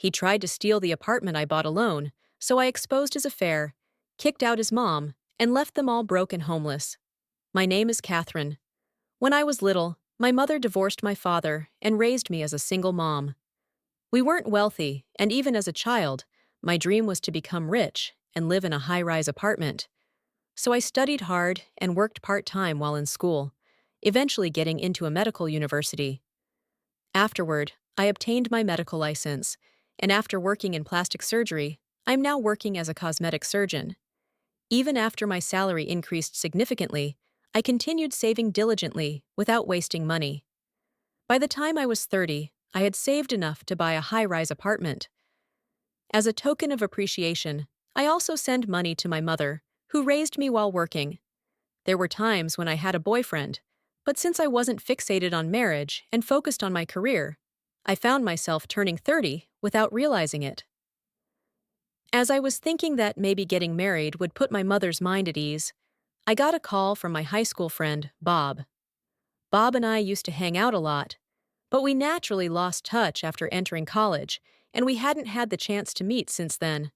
He tried to steal the apartment I bought alone, so I exposed his affair, kicked out his mom, and left them all broke and homeless. My name is Catherine. When I was little, my mother divorced my father and raised me as a single mom. We weren't wealthy, and even as a child, my dream was to become rich and live in a high-rise apartment. So I studied hard and worked part-time while in school, eventually getting into a medical university. Afterward, I obtained my medical license, and after working in plastic surgery, I'm now working as a cosmetic surgeon. Even after my salary increased significantly, I continued saving diligently without wasting money. By the time I was 30, I had saved enough to buy a high-rise apartment. As a token of appreciation, I also send money to my mother, who raised me while working. There were times when I had a boyfriend, but since I wasn't fixated on marriage and focused on my career, I found myself turning 30 without realizing it. As I was thinking that maybe getting married would put my mother's mind at ease, I got a call from my high school friend, Bob. Bob and I used to hang out a lot, but we naturally lost touch after entering college, and we hadn't had the chance to meet since then.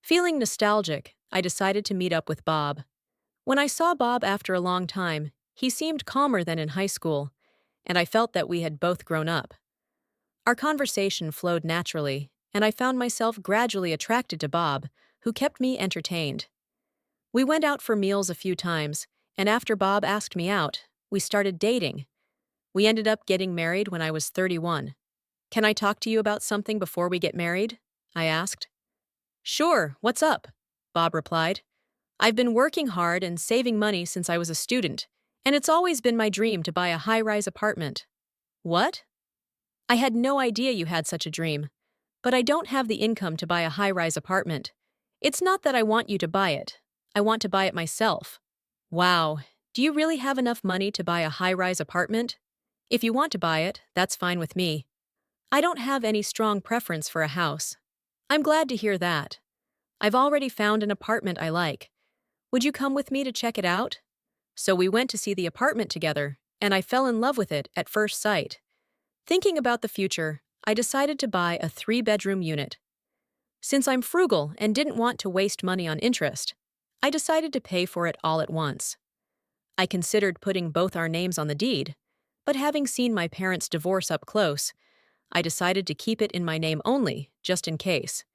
Feeling nostalgic, I decided to meet up with Bob. When I saw Bob after a long time, he seemed calmer than in high school, and I felt that we had both grown up. Our conversation flowed naturally, and I found myself gradually attracted to Bob, who kept me entertained. We went out for meals a few times, and after Bob asked me out, we started dating. We ended up getting married when I was 31. Can I talk to you about something before we get married? I asked. Sure, what's up? Bob replied. I've been working hard and saving money since I was a student, and it's always been my dream to buy a high-rise apartment. What? I had no idea you had such a dream, but I don't have the income to buy a high-rise apartment. It's not that I want you to buy it. I want to buy it myself. Wow, do you really have enough money to buy a high-rise apartment? If you want to buy it, that's fine with me. I don't have any strong preference for a house. I'm glad to hear that. I've already found an apartment I like. Would you come with me to check it out? So we went to see the apartment together, and I fell in love with it at first sight. Thinking about the future, I decided to buy a 3-bedroom unit. Since I'm frugal and didn't want to waste money on interest, I decided to pay for it all at once. I considered putting both our names on the deed, but having seen my parents' divorce up close, I decided to keep it in my name only, just in case.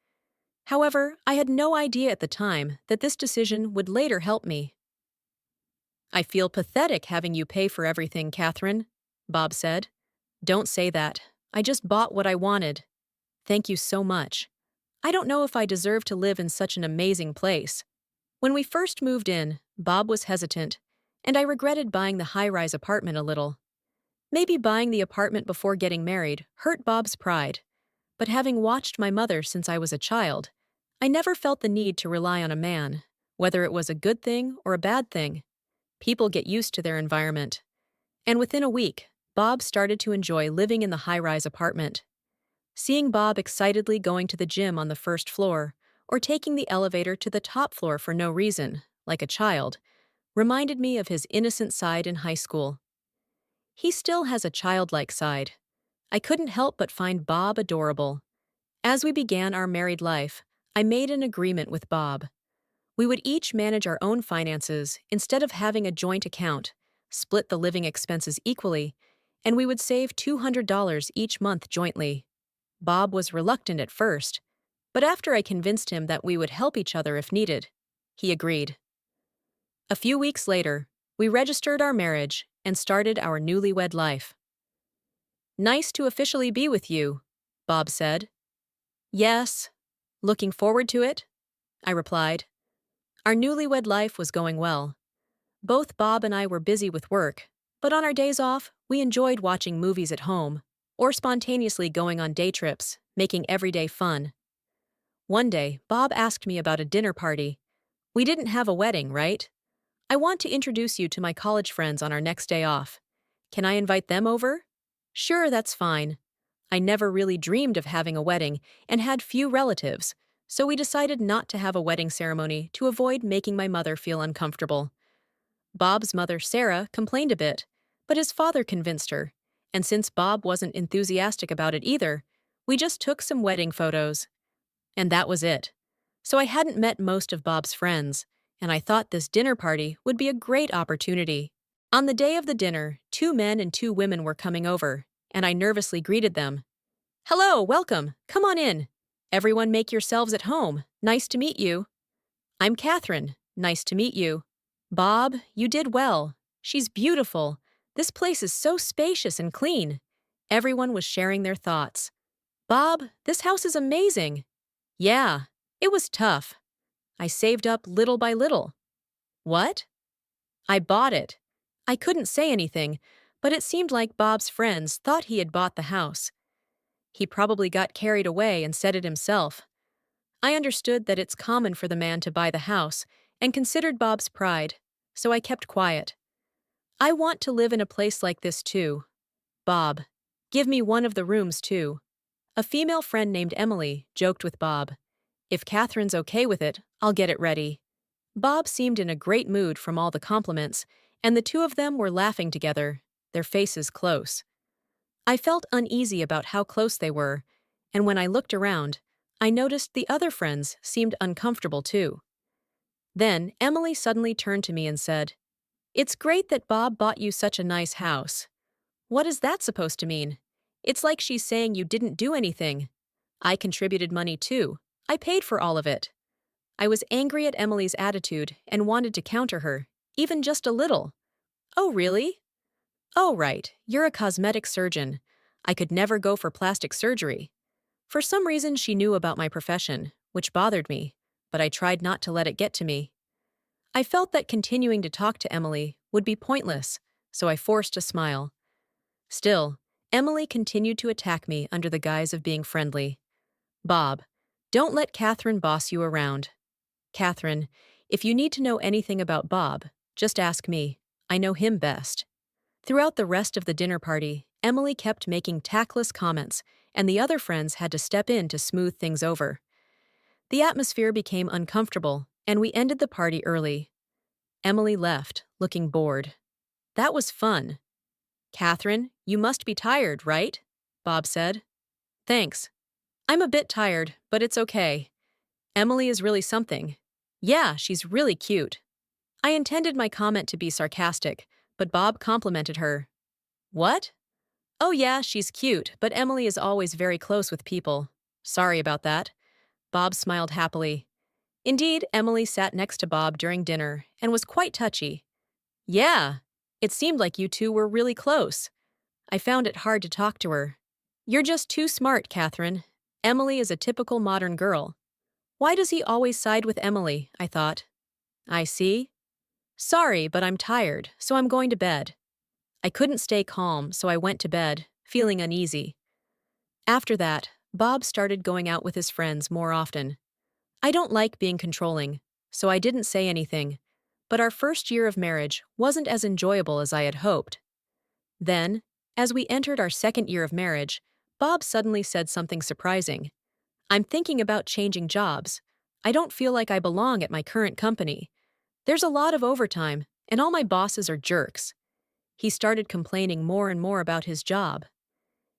However, I had no idea at the time that this decision would later help me. I feel pathetic having you pay for everything, Catherine, Bob said. Don't say that. I just bought what I wanted. Thank you so much. I don't know if I deserve to live in such an amazing place. When we first moved in, Bob was hesitant, and I regretted buying the high-rise apartment a little. Maybe buying the apartment before getting married hurt Bob's pride, but having watched my mother since I was a child, I never felt the need to rely on a man, whether it was a good thing or a bad thing. People get used to their environment. And within a week, Bob started to enjoy living in the high-rise apartment. Seeing Bob excitedly going to the gym on the first floor, or taking the elevator to the top floor for no reason, like a child, reminded me of his innocent side in high school. He still has a childlike side. I couldn't help but find Bob adorable. As we began our married life, I made an agreement with Bob. We would each manage our own finances instead of having a joint account, split the living expenses equally, and we would save $200 each month jointly. Bob was reluctant at first, but after I convinced him that we would help each other if needed, he agreed. A few weeks later, we registered our marriage and started our newlywed life. Nice to officially be with you, Bob said. Yes. Looking forward to it? I replied. Our newlywed life was going well. Both Bob and I were busy with work, but on our days off, we enjoyed watching movies at home or spontaneously going on day trips, making every day fun. One day, Bob asked me about a dinner party. We didn't have a wedding, right? I want to introduce you to my college friends on our next day off. Can I invite them over? Sure, that's fine. I never really dreamed of having a wedding and had few relatives, so we decided not to have a wedding ceremony to avoid making my mother feel uncomfortable. Bob's mother, Sarah, complained a bit, but his father convinced her, and since Bob wasn't enthusiastic about it either, We just took some wedding photos, and that was it. So I hadn't met most of Bob's friends, and I thought this dinner party would be a great opportunity. On the day of the dinner, 2 men and 2 women were coming over, and I nervously greeted them. Hello, welcome, come on in. Everyone make yourselves at home. Nice to meet you. I'm Catherine. Nice to meet you. Bob, you did well. She's beautiful. This place is so spacious and clean. Everyone was sharing their thoughts. Bob, this house is amazing. Yeah, it was tough. I saved up little by little. What? I bought it. I couldn't say anything, but it seemed like Bob's friends thought he had bought the house. He probably got carried away and said it himself. I understood that it's common for the man to buy the house and considered Bob's pride, so I kept quiet. I want to live in a place like this too. Bob, give me one of the rooms too. A female friend named Emily joked with Bob. If Catherine's okay with it, I'll get it ready. Bob seemed in a great mood from all the compliments, and the two of them were laughing together, their faces close. I felt uneasy about how close they were, and when I looked around, I noticed the other friends seemed uncomfortable too. Then Emily suddenly turned to me and said, "It's great that Bob bought you such a nice house." What is that supposed to mean? It's like she's saying you didn't do anything. I contributed money too. I paid for all of it. I was angry at Emily's attitude and wanted to counter her, even just a little. Oh, really? Oh, right, you're a cosmetic surgeon. I could never go for plastic surgery. For some reason, she knew about my profession, which bothered me, but I tried not to let it get to me. I felt that continuing to talk to Emily would be pointless, so I forced a smile. Still, Emily continued to attack me under the guise of being friendly. Bob, don't let Catherine boss you around. Catherine, if you need to know anything about Bob, just ask me. I know him best. Throughout the rest of the dinner party, Emily kept making tactless comments, and the other friends had to step in to smooth things over. The atmosphere became uncomfortable, and we ended the party early. Emily left, looking bored. That was fun. Catherine, you must be tired, right? Bob said. Thanks. I'm a bit tired, but it's okay. Emily is really something. Yeah, she's really cute. I intended my comment to be sarcastic, but Bob complimented her. What? Oh yeah, she's cute, but Emily is always very close with people. Sorry about that. Bob smiled happily. Indeed, Emily sat next to Bob during dinner and was quite touchy. Yeah, it seemed like you two were really close. I found it hard to talk to her. You're just too smart, Catherine. Emily is a typical modern girl. Why does he always side with Emily? I thought. I see. Sorry, but I'm tired, so I'm going to bed. I couldn't stay calm, so I went to bed, feeling uneasy. After that, Bob started going out with his friends more often. I don't like being controlling, so I didn't say anything, but our first year of marriage wasn't as enjoyable as I had hoped. Then, as we entered our second year of marriage, Bob suddenly said something surprising. I'm thinking about changing jobs. I don't feel like I belong at my current company. There's a lot of overtime, and all my bosses are jerks. He started complaining more and more about his job.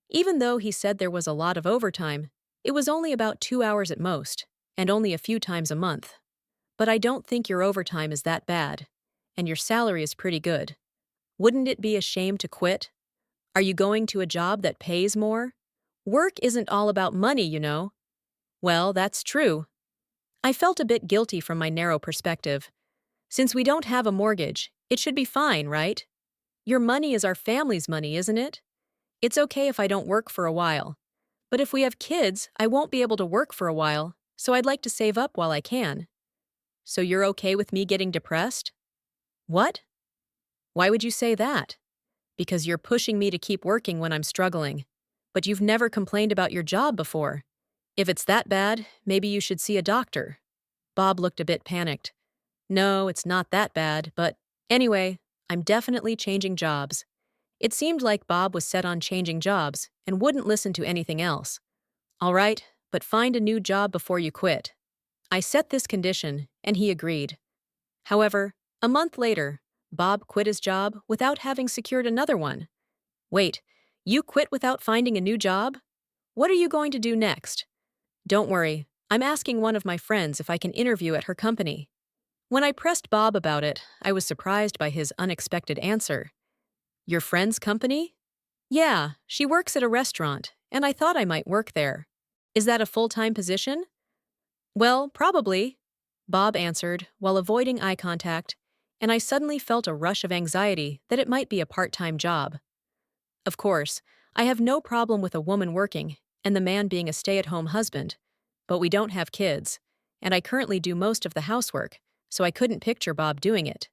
Even though he said there was a lot of overtime, it was only about 2 hours at most, and only a few times a month. But I don't think your overtime is that bad, and your salary is pretty good. Wouldn't it be a shame to quit? Are you going to a job that pays more? Work isn't all about money, you know. Well, that's true. I felt a bit guilty from my narrow perspective. Since we don't have a mortgage, it should be fine, right? Your money is our family's money, isn't it? It's okay if I don't work for a while. But if we have kids, I won't be able to work for a while, so I'd like to save up while I can. So you're okay with me getting depressed? What? Why would you say that? Because you're pushing me to keep working when I'm struggling. But you've never complained about your job before. If it's that bad, maybe you should see a doctor. Bob looked a bit panicked. No, it's not that bad, but anyway, I'm definitely changing jobs. It seemed like Bob was set on changing jobs and wouldn't listen to anything else. All right, but find a new job before you quit. I set this condition, and he agreed. However, a month later, Bob quit his job without having secured another one. Wait, you quit without finding a new job? What are you going to do next? Don't worry, I'm asking one of my friends if I can interview at her company. When I pressed Bob about it, I was surprised by his unexpected answer. Your friend's company? Yeah, she works at a restaurant, and I thought I might work there. Is that a full-time position? Well, probably, Bob answered while avoiding eye contact, and I suddenly felt a rush of anxiety that it might be a part-time job. Of course, I have no problem with a woman working and the man being a stay-at-home husband, but we don't have kids, and I currently do most of the housework, so I couldn't picture Bob doing it.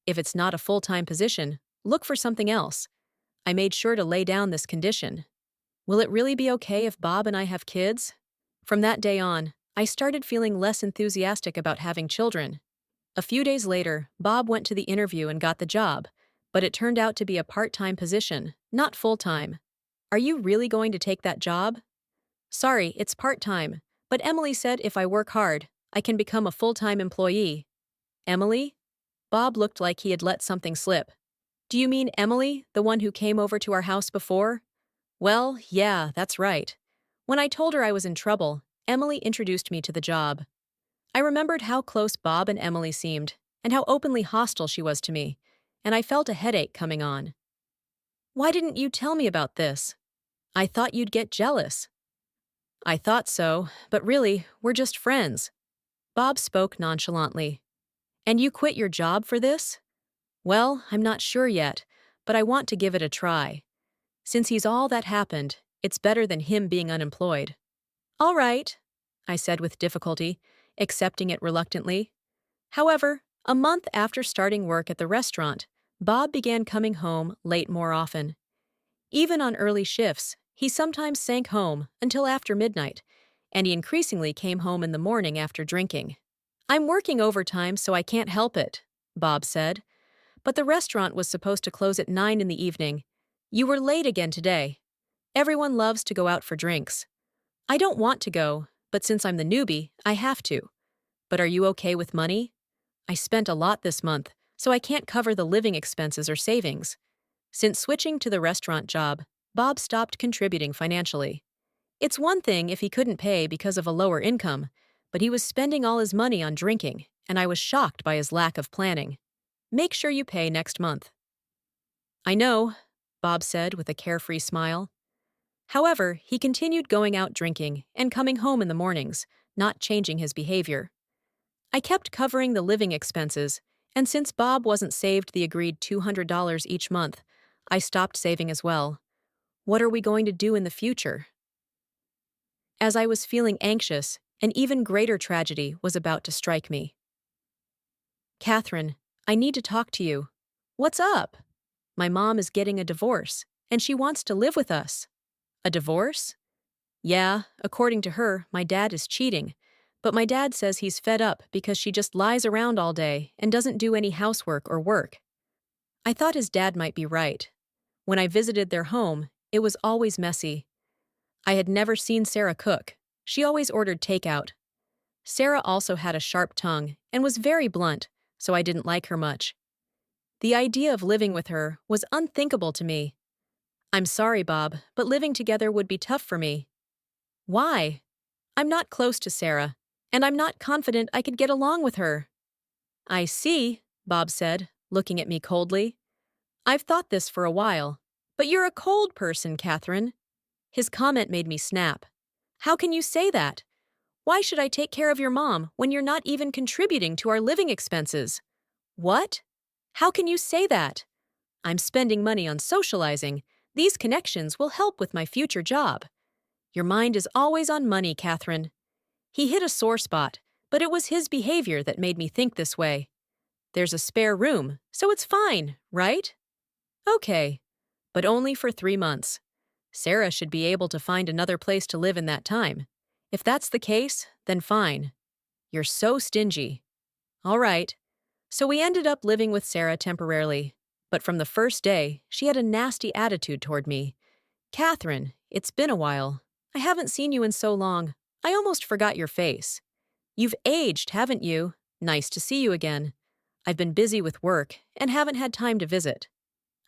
If it's not a full-time position, look for something else. I made sure to lay down this condition. Will it really be okay if Bob and I have kids? From that day on, I started feeling less enthusiastic about having children. A few days later, Bob went to the interview and got the job, but it turned out to be a part-time position, not full-time. Are you really going to take that job? Sorry, it's part-time, but Emily said if I work hard, I can become a full-time employee. Emily? Bob looked like he had let something slip. Do you mean Emily, the one who came over to our house before? Well, yeah, that's right. When I told her I was in trouble, Emily introduced me to the job. I remembered how close Bob and Emily seemed, and how openly hostile she was to me, and I felt a headache coming on. Why didn't you tell me about this? I thought you'd get jealous. I thought so, but really, we're just friends. Bob spoke nonchalantly. And you quit your job for this? Well, I'm not sure yet, but I want to give it a try. Since he's all that happened, it's better than him being unemployed. All right, I said with difficulty, accepting it reluctantly. However, a month after starting work at the restaurant, Bob began coming home late more often. Even on early shifts, he sometimes sank home until after midnight, and he increasingly came home in the morning after drinking. I'm working overtime, so I can't help it, Bob said. But the restaurant was supposed to close at 9 in the evening. You were late again today. Everyone loves to go out for drinks. I don't want to go, but since I'm the newbie, I have to. But are you okay with money? I spent a lot this month, so I can't cover the living expenses or savings. Since switching to the restaurant job, Bob stopped contributing financially. It's one thing if he couldn't pay because of a lower income, but he was spending all his money on drinking, and I was shocked by his lack of planning. Make sure you pay next month. I know, Bob said with a carefree smile. However, he continued going out drinking and coming home in the mornings, not changing his behavior. I kept covering the living expenses, and since Bob wasn't saved the agreed $200 each month, I stopped saving as well. What are we going to do in the future? As I was feeling anxious, an even greater tragedy was about to strike me. Catherine, I need to talk to you. What's up? My mom is getting a divorce, and she wants to live with us. A divorce? Yeah, according to her, my dad is cheating. But my dad says he's fed up because she just lies around all day and doesn't do any housework or work. I thought his dad might be right. When I visited their home, it was always messy. I had never seen Sarah cook. She always ordered takeout. Sarah also had a sharp tongue and was very blunt, so I didn't like her much. The idea of living with her was unthinkable to me. I'm sorry, Bob, but living together would be tough for me. Why? I'm not close to Sarah, and I'm not confident I could get along with her. I see, Bob said, looking at me coldly. I've thought this for a while. But you're a cold person, Catherine. His comment made me snap. How can you say that? Why should I take care of your mom when you're not even contributing to our living expenses? What? How can you say that? I'm spending money on socializing. These connections will help with my future job. Your mind is always on money, Catherine. He hit a sore spot, but it was his behavior that made me think this way. There's a spare room, so it's fine, right? Okay, but only for 3 months. Sarah should be able to find another place to live in that time. If that's the case, then fine. You're so stingy. All right. So we ended up living with Sarah temporarily, but from the first day, she had a nasty attitude toward me. Catherine, it's been a while. I haven't seen you in so long. I almost forgot your face. You've aged, haven't you? Nice to see you again. I've been busy with work and haven't had time to visit.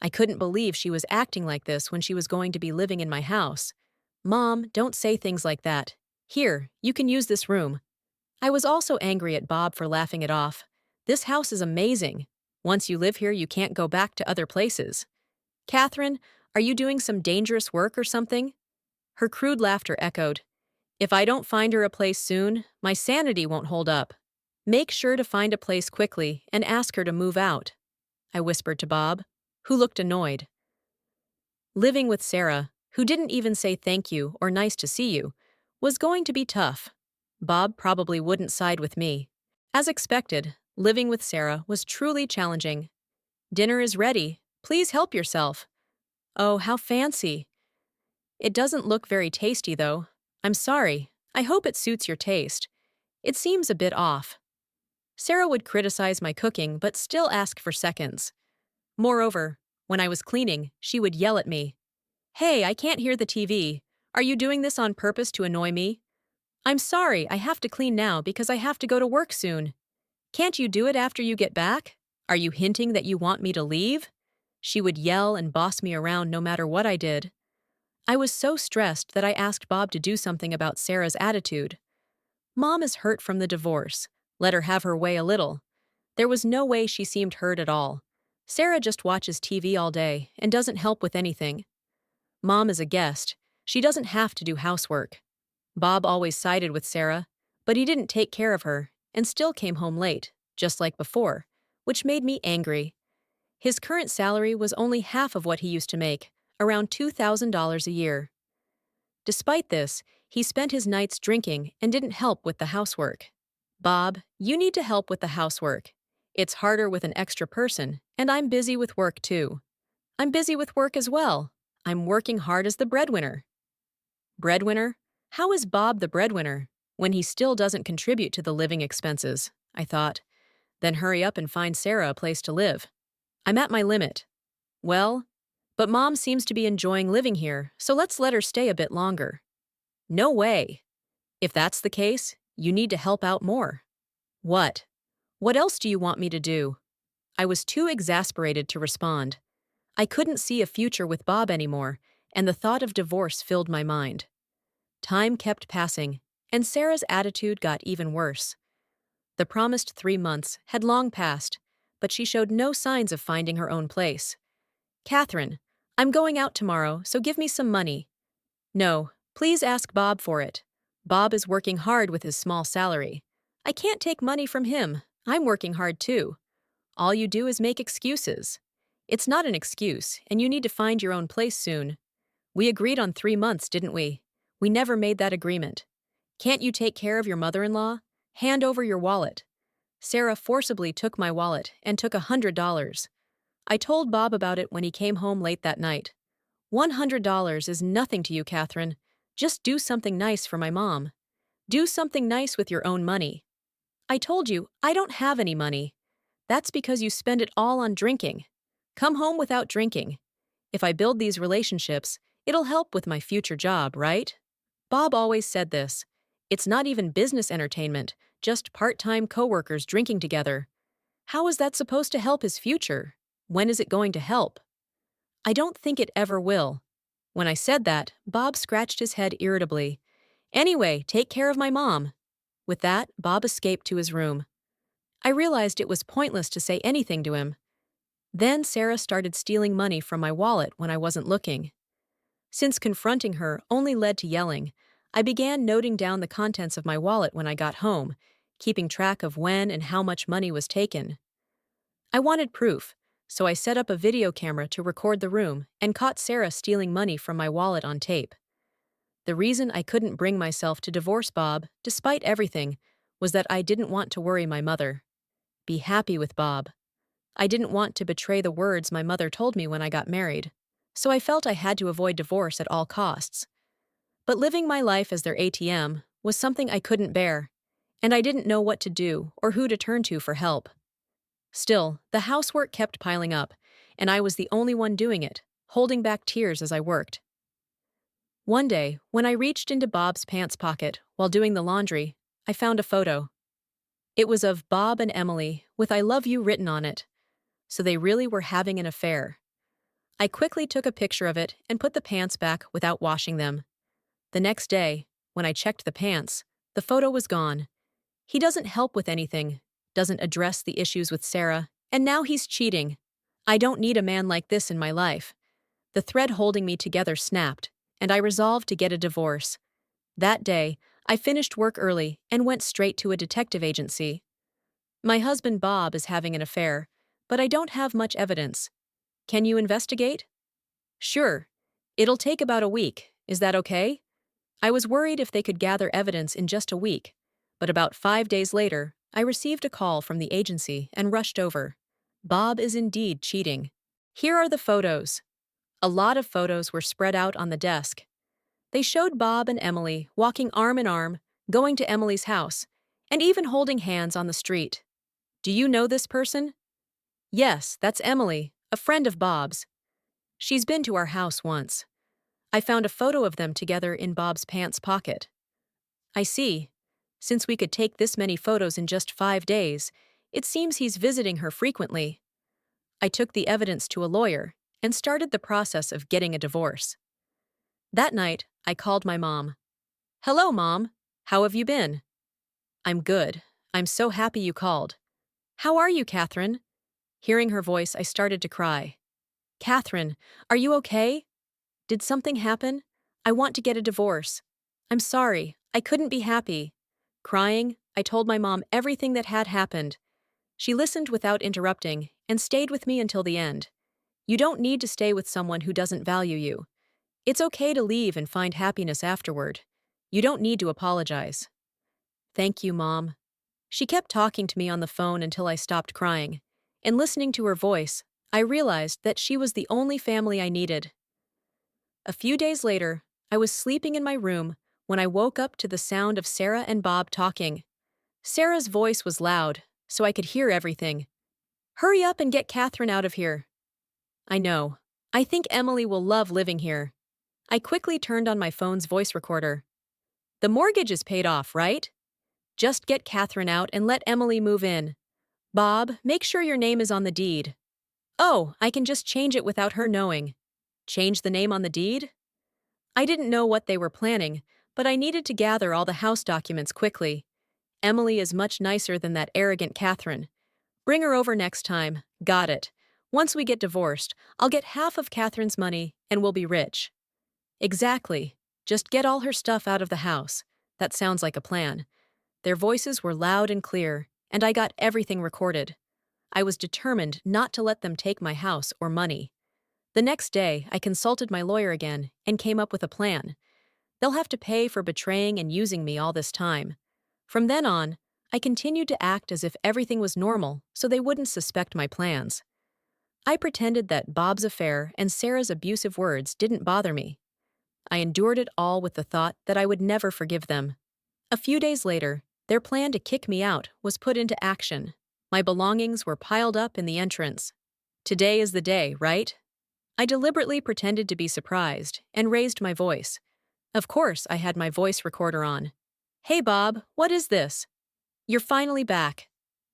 I couldn't believe she was acting like this when she was going to be living in my house. Mom, don't say things like that. Here, you can use this room. I was also angry at Bob for laughing it off. This house is amazing. Once you live here, you can't go back to other places. Catherine, are you doing some dangerous work or something? Her crude laughter echoed. If I don't find her a place soon, my sanity won't hold up. Make sure to find a place quickly and ask her to move out, I whispered to Bob, who looked annoyed. Living with Sarah, who didn't even say thank you or nice to see you, was going to be tough. Bob probably wouldn't side with me. As expected, living with Sarah was truly challenging. Dinner is ready. Please help yourself. Oh, how fancy. It doesn't look very tasty, though. I'm sorry. I hope it suits your taste. It seems a bit off. Sarah would criticize my cooking but still ask for seconds. Moreover, when I was cleaning, she would yell at me. Hey, I can't hear the TV. Are you doing this on purpose to annoy me? I'm sorry, I have to clean now because I have to go to work soon. Can't you do it after you get back? Are you hinting that you want me to leave? She would yell and boss me around no matter what I did. I was so stressed that I asked Bob to do something about Sarah's attitude. Mom is hurt from the divorce. Let her have her way a little. There was no way she seemed hurt at all. Sarah just watches TV all day and doesn't help with anything. Mom is a guest. She doesn't have to do housework. Bob always sided with Sarah, but he didn't take care of her and still came home late, just like before, which made me angry. His current salary was only half of what he used to make, around $2,000 a year. Despite this, he spent his nights drinking and didn't help with the housework. Bob, you need to help with the housework. It's harder with an extra person, and I'm busy with work too. I'm busy with work as well. I'm working hard as the breadwinner. Breadwinner? How is Bob the breadwinner when he still doesn't contribute to the living expenses? I thought. Then hurry up and find Sarah a place to live. I'm at my limit. Well, but Mom seems to be enjoying living here, so let's let her stay a bit longer. No way. If that's the case, you need to help out more. What? What else do you want me to do? I was too exasperated to respond. I couldn't see a future with Bob anymore, and the thought of divorce filled my mind. Time kept passing, and Sarah's attitude got even worse. The promised 3 months had long passed, but she showed no signs of finding her own place. Catherine, I'm going out tomorrow, so give me some money. No, please ask Bob for it. Bob is working hard with his small salary. I can't take money from him. I'm working hard too. All you do is make excuses. It's not an excuse, and you need to find your own place soon. We agreed on 3 months, didn't we? We never made that agreement. Can't you take care of your mother-in-law? Hand over your wallet. Sarah forcibly took my wallet and took $100. I told Bob about it when he came home late that night. $100 is nothing to you, Catherine. Just do something nice for my mom. Do something nice with your own money. I told you, I don't have any money. That's because you spend it all on drinking. Come home without drinking. If I build these relationships, it'll help with my future job, right? Bob always said this. It's not even business entertainment, just part-time coworkers drinking together. How is that supposed to help his future? When is it going to help? I don't think it ever will. When I said that, Bob scratched his head irritably. Anyway, take care of my mom. With that, Bob escaped to his room. I realized it was pointless to say anything to him. Then Sarah started stealing money from my wallet when I wasn't looking. Since confronting her only led to yelling, I began noting down the contents of my wallet when I got home, keeping track of when and how much money was taken. I wanted proof, so I set up a video camera to record the room and caught Sarah stealing money from my wallet on tape. The reason I couldn't bring myself to divorce Bob, despite everything, was that I didn't want to worry my mother. Be happy with Bob. I didn't want to betray the words my mother told me when I got married, so I felt I had to avoid divorce at all costs. But living my life as their ATM was something I couldn't bear, and I didn't know what to do or who to turn to for help. Still, the housework kept piling up, and I was the only one doing it, holding back tears as I worked. One day, when I reached into Bob's pants pocket while doing the laundry, I found a photo. It was of Bob and Emily with "I love you" written on it, so they really were having an affair. I quickly took a picture of it and put the pants back without washing them. The next day, when I checked the pants, the photo was gone. He doesn't help with anything, doesn't address the issues with Sarah, and now he's cheating. I don't need a man like this in my life. The thread holding me together snapped, and I resolved to get a divorce. That day, I finished work early and went straight to a detective agency. My husband Bob is having an affair, but I don't have much evidence. Can you investigate? Sure. It'll take about a week. Is that okay? I was worried if they could gather evidence in just a week, but about 5 days later, I received a call from the agency and rushed over. Bob is indeed cheating. Here are the photos. A lot of photos were spread out on the desk. They showed Bob and Emily walking arm in arm, going to Emily's house, and even holding hands on the street. Do you know this person? Yes, that's Emily, a friend of Bob's. She's been to our house once. I found a photo of them together in Bob's pants pocket. I see. Since we could take this many photos in just 5 days, it seems he's visiting her frequently. I took the evidence to a lawyer and started the process of getting a divorce. That night, I called my mom. Hello, Mom. How have you been? I'm good. I'm so happy you called. How are you, Catherine? Hearing her voice, I started to cry. Catherine, are you okay? Did something happen? I want to get a divorce. I'm sorry. I couldn't be happy. Crying, I told my mom everything that had happened. She listened without interrupting and stayed with me until the end. You don't need to stay with someone who doesn't value you. It's okay to leave and find happiness afterward. You don't need to apologize. Thank you, Mom. She kept talking to me on the phone until I stopped crying, and listening to her voice, I realized that she was the only family I needed. A few days later, I was sleeping in my room when I woke up to the sound of Sarah and Bob talking. Sarah's voice was loud, so I could hear everything. Hurry up and get Catherine out of here. I know. I think Emily will love living here. I quickly turned on my phone's voice recorder. The mortgage is paid off, right? Just get Catherine out and let Emily move in. Bob, make sure your name is on the deed. Oh, I can just change it without her knowing. Change the name on the deed? I didn't know what they were planning, but I needed to gather all the house documents quickly. Emily is much nicer than that arrogant Catherine. Bring her over next time. Got it. Once we get divorced, I'll get half of Catherine's money and we'll be rich. Exactly. Just get all her stuff out of the house. That sounds like a plan. Their voices were loud and clear, and I got everything recorded. I was determined not to let them take my house or money. The next day, I consulted my lawyer again and came up with a plan. They'll have to pay for betraying and using me all this time. From then on, I continued to act as if everything was normal so they wouldn't suspect my plans. I pretended that Bob's affair and Sarah's abusive words didn't bother me. I endured it all with the thought that I would never forgive them. A few days later, their plan to kick me out was put into action. My belongings were piled up in the entrance. Today is the day, right? I deliberately pretended to be surprised and raised my voice. Of course, I had my voice recorder on. Hey, Bob, what is this? You're finally back.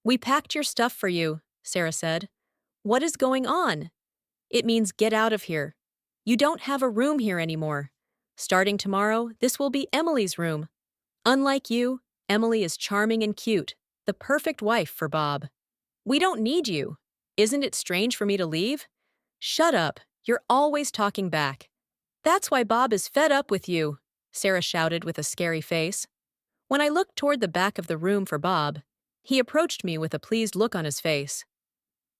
We packed your stuff for you, Sarah said. What is going on? It means get out of here. You don't have a room here anymore. Starting tomorrow, this will be Emily's room. Unlike you, Emily is charming and cute, the perfect wife for Bob. We don't need you. Isn't it strange for me to leave? Shut up. You're always talking back. That's why Bob is fed up with you, Sarah shouted with a scary face. When I looked toward the back of the room for Bob, he approached me with a pleased look on his face.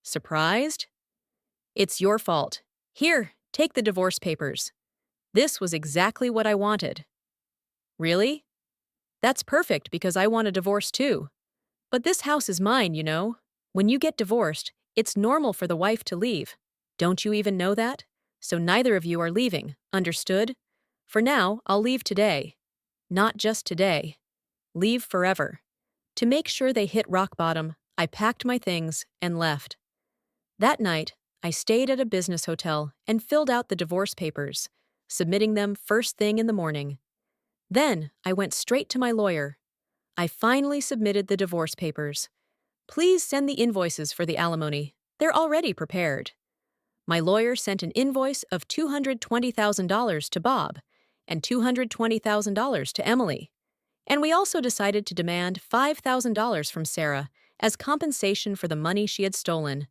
Surprised? It's your fault. Here, take the divorce papers. This was exactly what I wanted. Really? That's perfect because I want a divorce too. But this house is mine, you know. When you get divorced, it's normal for the wife to leave. Don't you even know that? So neither of you are leaving, understood? For now, I'll leave today. Not just today. Leave forever. To make sure they hit rock bottom, I packed my things and left. That night, I stayed at a business hotel and filled out the divorce papers, submitting them first thing in the morning. Then, I went straight to my lawyer. I finally submitted the divorce papers. Please send the invoices for the alimony. They're already prepared. My lawyer sent an invoice of $220,000 to Bob, and $220,000 to Emily. And we also decided to demand $5,000 from Sarah as compensation for the money she had stolen.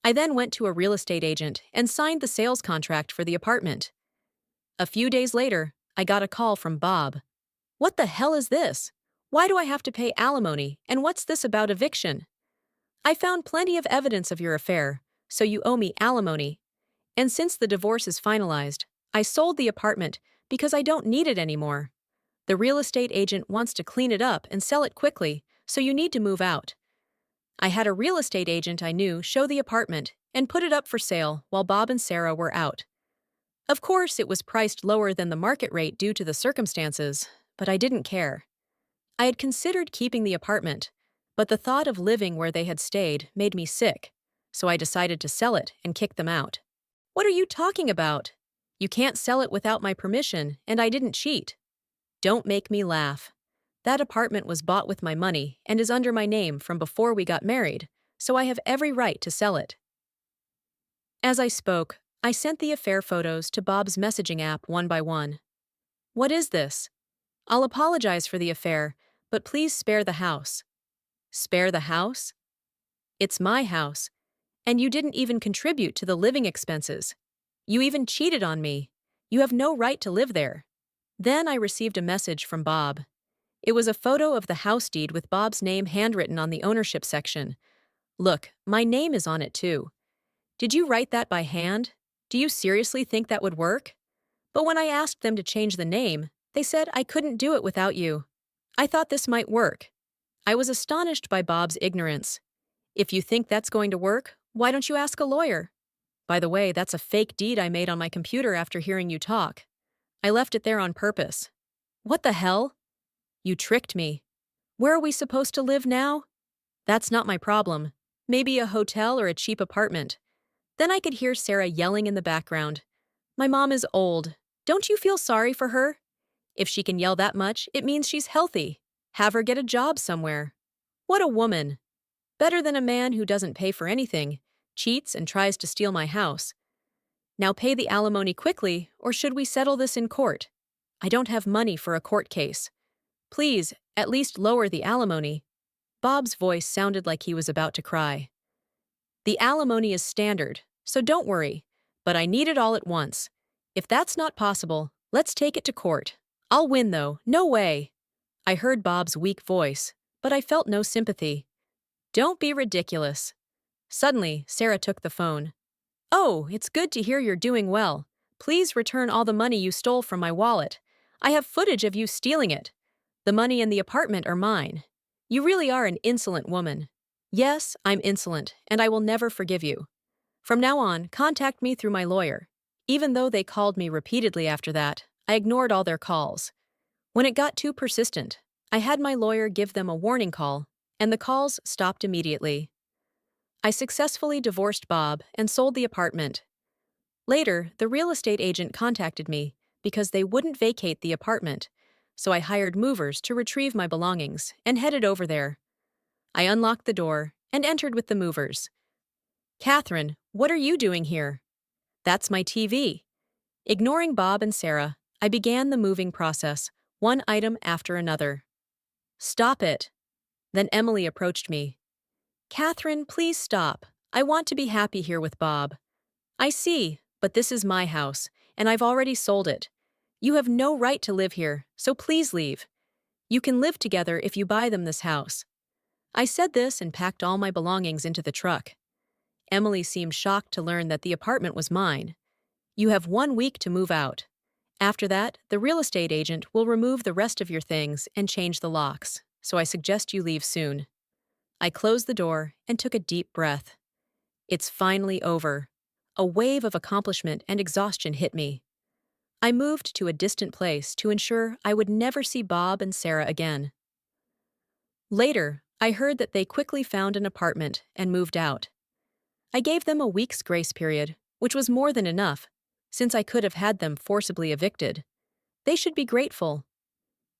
I then went to a real estate agent and signed the sales contract for the apartment. A few days later, I got a call from Bob. "What the hell is this? Why do I have to pay alimony, and what's this about eviction? I found plenty of evidence of your affair, so you owe me alimony. And since the divorce is finalized, I sold the apartment because I don't need it anymore. The real estate agent wants to clean it up and sell it quickly, so you need to move out." I had a real estate agent I knew show the apartment and put it up for sale while Bob and Sarah were out. Of course, it was priced lower than the market rate due to the circumstances, but I didn't care. I had considered keeping the apartment, but the thought of living where they had stayed made me sick, so I decided to sell it and kick them out. "What are you talking about? You can't sell it without my permission, and I didn't cheat." Don't make me laugh. That apartment was bought with my money and is under my name from before we got married, so I have every right to sell it. As I spoke, I sent the affair photos to Bob's messaging app one by one. "What is this? I'll apologize for the affair, but please spare the house." Spare the house? It's my house, and you didn't even contribute to the living expenses. You even cheated on me. You have no right to live there. Then I received a message from Bob. It was a photo of the house deed with Bob's name handwritten on the ownership section. Look, my name is on it too. Did you write that by hand? Do you seriously think that would work? But when I asked them to change the name, they said I couldn't do it without you. I thought this might work. I was astonished by Bob's ignorance. If you think that's going to work, why don't you ask a lawyer? By the way, that's a fake deed I made on my computer after hearing you talk. I left it there on purpose. What the hell? You tricked me. Where are we supposed to live now? That's not my problem. Maybe a hotel or a cheap apartment. Then I could hear Sarah yelling in the background. My mom is old. Don't you feel sorry for her? If she can yell that much, it means she's healthy. Have her get a job somewhere. What a woman. Better than a man who doesn't pay for anything, cheats, and tries to steal my house. Now pay the alimony quickly, or should we settle this in court? I don't have money for a court case. Please, at least lower the alimony. Bob's voice sounded like he was about to cry. The alimony is standard, so don't worry, but I need it all at once. If that's not possible, let's take it to court. I'll win though, no way. I heard Bob's weak voice, but I felt no sympathy. Don't be ridiculous. Suddenly, Sarah took the phone. "Oh, it's good to hear you're doing well. Please return all the money you stole from my wallet. I have footage of you stealing it. The money and the apartment are mine. You really are an insolent woman." "Yes, I'm insolent, and I will never forgive you. From now on, contact me through my lawyer." Even though they called me repeatedly after that, I ignored all their calls. When it got too persistent, I had my lawyer give them a warning call, and the calls stopped immediately. I successfully divorced Bob and sold the apartment. Later, the real estate agent contacted me because they wouldn't vacate the apartment, so I hired movers to retrieve my belongings and headed over there. I unlocked the door and entered with the movers. "Catherine, what are you doing here?" "That's my TV." Ignoring Bob and Sarah, I began the moving process, one item after another. "Stop it." Then Emily approached me. "Catherine, please stop. I want to be happy here with Bob." "I see, but this is my house, and I've already sold it. You have no right to live here, so please leave. You can live together if you buy them this house." I said this and packed all my belongings into the truck. Emily seemed shocked to learn that the apartment was mine. "You have 1 week to move out. After that, the real estate agent will remove the rest of your things and change the locks, so I suggest you leave soon." I closed the door and took a deep breath. It's finally over. A wave of accomplishment and exhaustion hit me. I moved to a distant place to ensure I would never see Bob and Sarah again. Later, I heard that they quickly found an apartment and moved out. I gave them a week's grace period, which was more than enough, since I could have had them forcibly evicted. They should be grateful.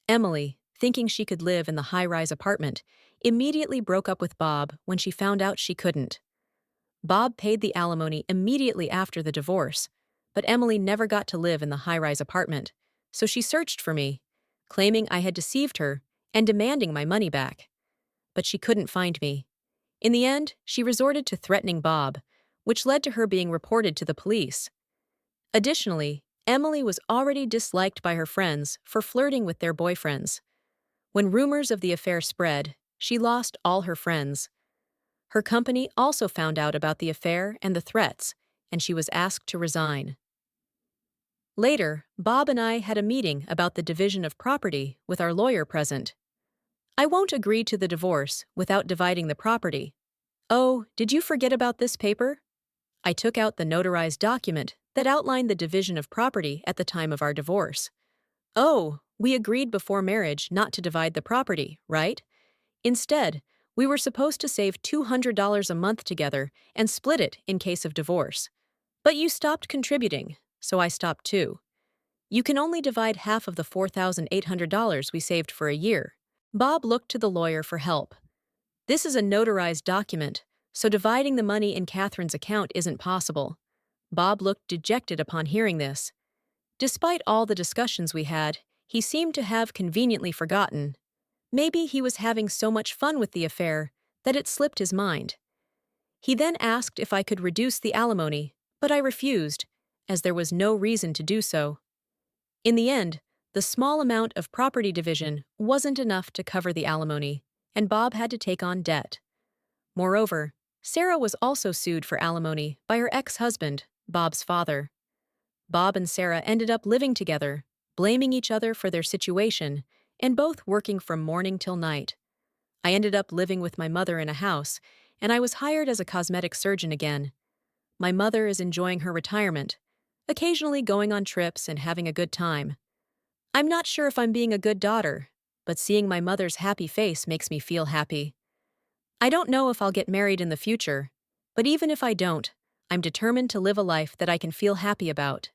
Emily, thinking she could live in the high-rise apartment, immediately broke up with Bob when she found out she couldn't. Bob paid the alimony immediately after the divorce, but Emily never got to live in the high-rise apartment, so she searched for me, claiming I had deceived her and demanding my money back. But she couldn't find me. In the end, she resorted to threatening Bob, which led to her being reported to the police. Additionally, Emily was already disliked by her friends for flirting with their boyfriends. When rumors of the affair spread, she lost all her friends. Her company also found out about the affair and the threats, and she was asked to resign. Later, Bob and I had a meeting about the division of property with our lawyer present. I won't agree to the divorce without dividing the property. Oh, did you forget about this paper? I took out the notarized document that outlined the division of property at the time of our divorce. Oh, we agreed before marriage not to divide the property, right? Instead, we were supposed to save $200 a month together and split it in case of divorce. But you stopped contributing, so I stopped too. You can only divide half of the $4,800 we saved for a year. Bob looked to the lawyer for help. This is a notarized document, so dividing the money in Catherine's account isn't possible. Bob looked dejected upon hearing this. Despite all the discussions we had, he seemed to have conveniently forgotten. Maybe he was having so much fun with the affair that it slipped his mind. He then asked if I could reduce the alimony, but I refused, as there was no reason to do so. In the end, the small amount of property division wasn't enough to cover the alimony, and Bob had to take on debt. Moreover, Sarah was also sued for alimony by her ex-husband, Bob's father. Bob and Sarah ended up living together, blaming each other for their situation, and both working from morning till night. I ended up living with my mother in a house, and I was hired as a cosmetic surgeon again. My mother is enjoying her retirement, occasionally going on trips and having a good time. I'm not sure if I'm being a good daughter, but seeing my mother's happy face makes me feel happy. I don't know if I'll get married in the future, but even if I don't, I'm determined to live a life that I can feel happy about.